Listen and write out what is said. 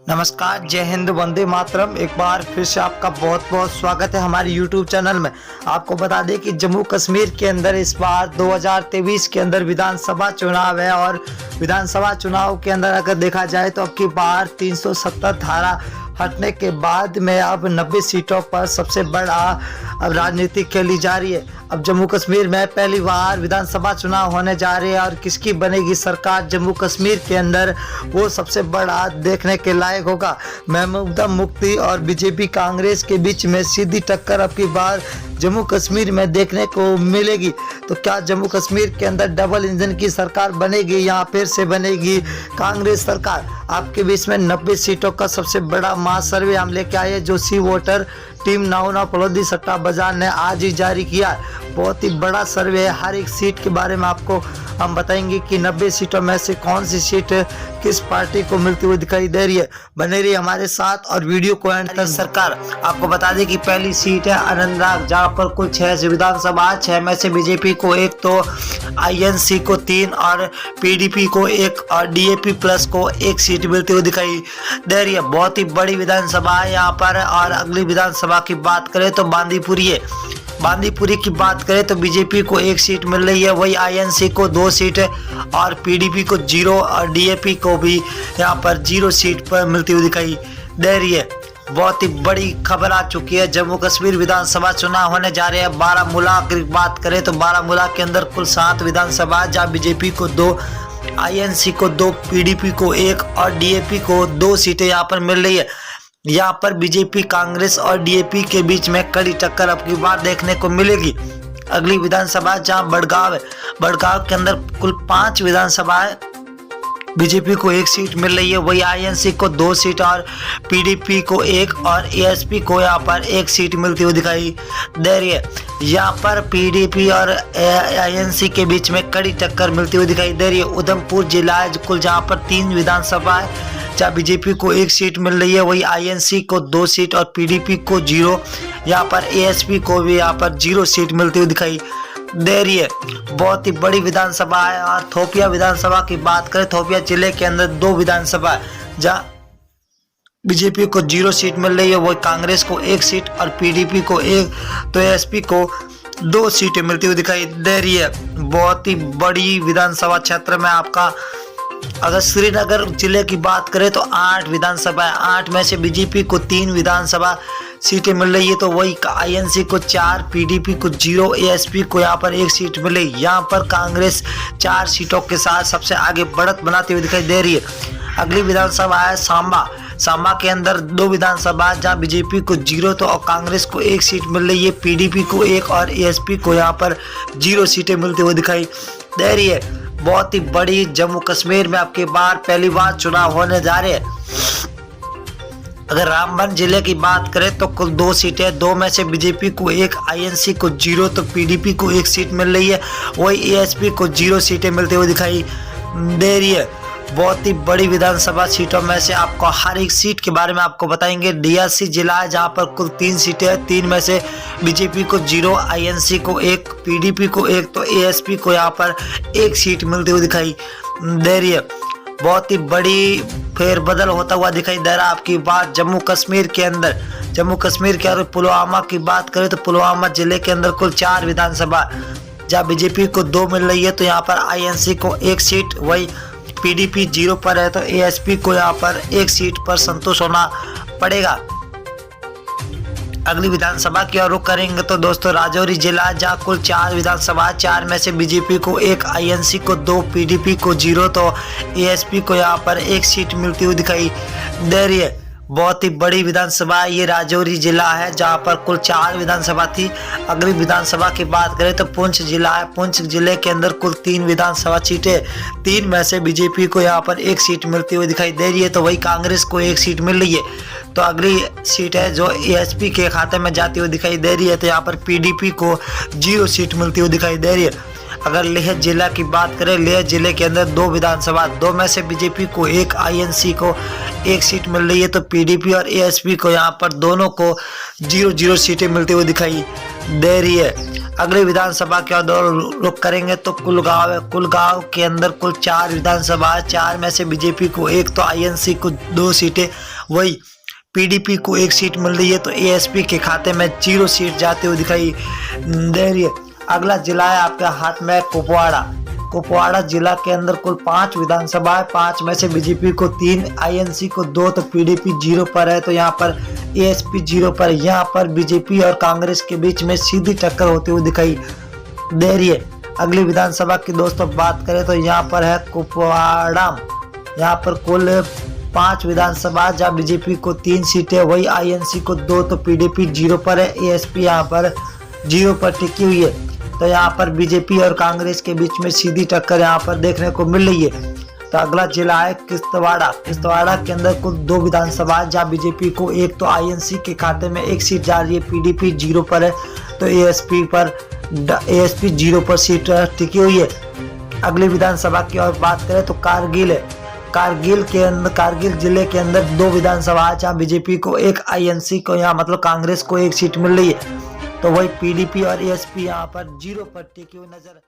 नमस्कार, जय हिंद, वंदे मातरम। एक बार फिर से आपका बहुत बहुत स्वागत है हमारे YouTube चैनल में। आपको बता दें कि जम्मू कश्मीर के अंदर इस बार 2023 के अंदर विधानसभा चुनाव है और विधानसभा चुनाव के अंदर अगर देखा जाए तो अब की बार 370 धारा हटने के बाद में अब 90 सीटों पर सबसे बड़ा अब राजनीति खेली जा रही है। अब जम्मू कश्मीर में पहली बार विधानसभा चुनाव होने जा रहे हैं और किसकी बनेगी सरकार जम्मू कश्मीर के अंदर, वो सबसे बड़ा देखने के लायक होगा। महबूबा मुफ्ती और बीजेपी कांग्रेस के बीच में सीधी टक्कर अब की बार जम्मू कश्मीर में देखने को मिलेगी। तो क्या जम्मू कश्मीर के अंदर डबल इंजन की सरकार बनेगी या फिर से बनेगी कांग्रेस सरकार? आपके बीच में 90 सीटों का सबसे बड़ा मास सर्वे हम लेके आए जो सी वोटर टीम नाउना पलौदी सट्टा बाजार ने आज ही जारी किया। बहुत ही बड़ा सर्वे है। हर एक सीट के बारे में आपको हम बताएंगे कि 90 सीटों में से कौन सी सीट किस पार्टी को मिलती हुई दिखाई दे रही है। बने रही हमारे साथ और वीडियो को एंड तक। सरकार आपको बता दें कि पहली सीट है अनंतनाग, जहां पर कुल 6 विधानसभा, 6 में से बीजेपी को 1, तो INC को 3 और PDP को 1 और DAP प्लस को 1 सीट मिलती हुई दिखाई दे रही है। बहुत ही बड़ी विधानसभा है यहाँ पर। और अगली विधानसभा की बात करें तो बांदीपुरी है। बांदीपुरी की बात करें तो बीजेपी को 1 सीट मिल रही है, वही INC को 2 सीट और PDP को 0 और DAP को भी यहाँ पर 0 सीट पर मिलती हुई दिखाई दे रही है। बहुत ही बड़ी खबर आ चुकी है। जम्मू कश्मीर विधानसभा चुनाव होने जा रहे हैं। बारामूला की बात करें तो बारामूला के अंदर कुल 7 विधानसभा, जहाँ बीजेपी को 2, INC को 2, PDP को 1 और DAP को 2 सीटें यहाँ पर मिल रही है। यहाँ पर बीजेपी, कांग्रेस और DAP के बीच में कड़ी टक्कर अब की बार देखने को मिलेगी। अगली विधानसभा जहाँ बड़गांव है, बड़गांव के अंदर कुल 5 विधानसभा है। बीजेपी को 1 सीट मिल रही है, वही INC को 2 सीट और PDP को 1 और ASP को यहाँ पर 1 सीट मिलती हुई दिखाई दे रही है। यहाँ पर PDP और INC के बीच में कड़ी टक्कर मिलती हुई दिखाई दे रही है। उधमपुर जिला है कुल, जहाँ पर 3 विधानसभा है, जहाँ बीजेपी को 1 सीट मिल रही है, वही INC को 2 सीट और PDP को 0, यहाँ पर ASP को भी यहाँ पर 0 सीट मिलती हुई दिखाई दे रही है। बहुत ही बड़ी विधानसभा है। और थोपिया विधानसभा की बात करें, थोपिया जिले के अंदर 2 विधानसभा है, जहाँ बीजेपी को 0 सीट मिल रही है, वही कांग्रेस को 1 सीट और PDP को 1, तो ASP को 2 सीटें मिलती हुई दिखाई दे रही है। बहुत ही बड़ी विधानसभा क्षेत्र में आपका। अगर श्रीनगर जिले की बात करें तो 8 विधानसभा है, 8 में से बीजेपी को 3 विधानसभा सीटें मिल रही है, तो वही INC को 4, PDP को 0, ASP को यहाँ पर 1 सीट मिले। यहाँ पर कांग्रेस 4 सीटों के साथ सबसे आगे बढ़त बनाती हुई दिखाई दे रही है। अगली विधानसभा है सांबा। सांबा के अंदर 2 विधानसभा, जहाँ बीजेपी को 0 तो और कांग्रेस को 1 सीट मिल रही है, PDP को 1 और ASP को यहाँ पर 0 सीटें मिलती हुई दिखाई दे रही है। बहुत ही बड़ी जम्मू कश्मीर में आपके बार पहली बार चुनाव होने जा रहे हैं। अगर रामबन जिले की बात करें तो कुल 2 सीटें, 2 में से बीजेपी को 1, INC को 0 तो PDP को 1 सीट मिल रही है, वही ASP को 0 सीटें मिलती हुई दिखाई दे रही है। बहुत ही बड़ी विधानसभा सीटों में से आपको हर एक सीट के बारे में आपको बताएंगे। DRC जिला है, जहाँ पर कुल 3 सीटें हैं, 3 में से बीजेपी को 0, INC को 1, PDP को 1, तो ASP को यहाँ पर 1 सीट मिलती हुई दिखाई दे रही है। बहुत ही बड़ी फेरबदल होता हुआ दिखाई दे रहा है आपकी बात जम्मू कश्मीर के अंदर। जम्मू कश्मीर के और पुलवामा की बात करें तो पुलवामा जिले के अंदर कुल 4 विधानसभा, जहाँ बीजेपी को 2 मिल रही है, तो यहाँ पर INC को 1 सीट, वही PDP 0 पर है, तो ASP को यहाँ पर 1 सीट पर संतुष्ट होना पड़ेगा। अगली विधानसभा की ओर रुख करेंगे तो दोस्तों राजौरी जिला, जहाँ कुल 4 विधानसभा, 4 में से बीजेपी को 1, INC को 2, PDP को 0 तो ASP को यहाँ पर 1 सीट मिलती हुई दिखाई दे रही है। बहुत ही बड़ी विधानसभा ये राजौरी जिला है, जहाँ पर कुल 4 विधानसभा थी। अगली विधानसभा की बात करें तो पुंछ जिला है। पुंछ जिले के अंदर कुल 3 विधानसभा सीटें, 3 में से बीजेपी को यहाँ पर 1 सीट मिलती हुई दिखाई दे रही है, तो वही कांग्रेस को 1 सीट मिल रही है। तो अगली सीट है जो ASP के खाते में जाती हुई दिखाई दे रही है, तो यहाँ पर PDP को 0 सीट मिलती हुई दिखाई दे रही है। अगर लेह जिला की बात करें, लेह जिले के अंदर 2 विधानसभा, 2 में से बीजेपी को 1, INC को 1 सीट मिल रही है, तो PDP और ASP को यहाँ पर दोनों को 0-0 सीटें मिलती हुई दिखाई दे रही है। अगली विधानसभा के दौर रुख करेंगे तो कुलगांव है। कुलगांव के अंदर कुल 4 विधानसभा, 4 में से बीजेपी को 1 तो INC को 2 सीटें, वही पीडीपी को 1 सीट मिल रही है, तो एएसपी के खाते में 0 सीट जाते हुए दिखाई दे रही है। अगला जिला है आपका हाथ में कुपवाड़ा। कुपवाड़ा जिला के अंदर कुल 5 विधानसभा है, 5 में से बीजेपी को 3, आईएनसी को 2, तो पीडीपी 0 पर है, तो यहाँ पर एएसपी 0 पर। यहाँ पर बीजेपी और कांग्रेस के बीच में सीधी टक्कर होती हुई दिखाई दे रही है। अगली विधानसभा की दोस्तों बात करें तो यहाँ पर है कुपवाड़ा। यहाँ पर कुल 5 विधानसभा जहाँ बीजेपी को 3 सीटें, वही आईएनसी को 2, तो पीडीपी 0 पर है, एएसपी यहाँ पर 0 पर टिकी हुई है। तो यहाँ पर बीजेपी और कांग्रेस के बीच में सीधी टक्कर यहाँ पर देखने को मिल रही है। तो अगला जिला है किश्तवाड़ा। किश्तवाड़ा के अंदर कुल 2 विधानसभा जहाँ बीजेपी को 1, तो आईएनसी के खाते में 1 सीट जा रही है, पीडीपी 0 पर है, तो एएसपी 0 पर सीट टिकी हुई है। अगली विधानसभा की और बात करें तो कारगिल है। कारगिल जिले के अंदर 2 विधानसभा जहाँ बीजेपी को 1, आईएनसी को यहाँ मतलब कांग्रेस को 1 सीट मिल रही है, तो वही पीडीपी और एएसपी यहाँ पर 0 पर टिकी हुई नजर